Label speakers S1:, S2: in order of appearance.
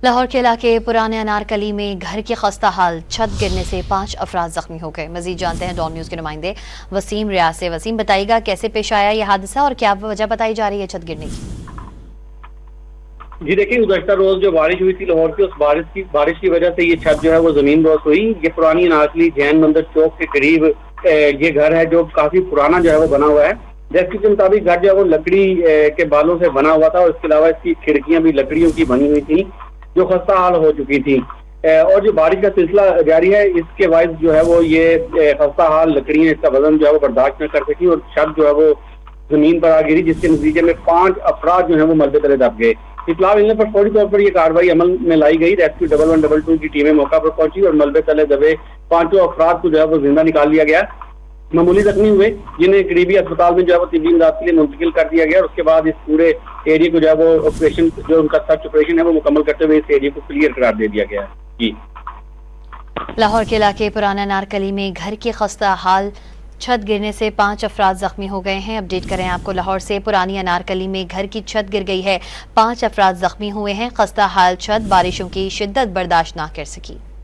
S1: लाहौर के इलाके पुराने अनारकली में घर की खस्ता हाल छत गिरने से 5 अफराद जख्मी हो गए। मजीद जानते हैं डॉन न्यूज के नुमाइंदे वसीम रियाज से। वसीम, बताइएगा कैसे पेश आया ये हादसा और क्या वजह बताई जा रही है छत गिरने की?
S2: जी देखिए, गुज़श्ता रोज जो बारिश हुई थी लाहौर की, उस बारिश की वजह से ये छत जो है वो जमीन दोस्त हुई। ये पुरानी अनारकली जैन मंदिर चौक के करीब ये घर है जो काफी पुराना जो है वो बना हुआ है। जैसे के मुताबिक घर जो है वो लकड़ी के बालों से बना हुआ था और इसके अलावा इसकी खिड़कियां भी लकड़ियों की बनी हुई थी जो खस्ता हाल हो चुकी थी। और जो बारिश का सिलसिला जारी है, इसके बायस जो है वो ये खस्ता हाल लकड़ियां, इसका वजन जो है वो बर्दाश्त न कर सकी और छत जो है वो जमीन पर आ गिरी, जिसके नतीजे में 5 अफराद जो है वो मलबे तले दब गए। इतला मिलने पर फौरी तौर पर यह कार्रवाई अमल में लाई गई। रेस्क्यू 1112 की टीमें मौका पर पहुंची और मलबे तले दबे 5 अफराद को जो है वो जिंदा निकाल लिया गया। मामूली जख्मी हुए जिन्हें करीबी अस्पताल में जो है वो तिब्बी इमदाद के लिए मुंतकिल कर दिया गया और उसके बाद इस पूरे एरिया को जो है वो ऑपरेशन, जो उनका सर्च ऑपरेशन है वो मुकम्मल करते हुए इस एरिया को क्लियर करार दे दिया गया है। जी,
S1: लाहौर के इलाके पुराना अनारकली में घर की खस्ता हाल छत गिरने से 5 अफराद जख्मी हो गए हैं। अपडेट करें आपको लाहौर से। पुरानी अनारकली में घर की छत गिर गई है, 5 अफराद जख्मी हुए हैं। खस्ता हाल छत बारिशों की शिद्दत बर्दाश्त ना कर सकी।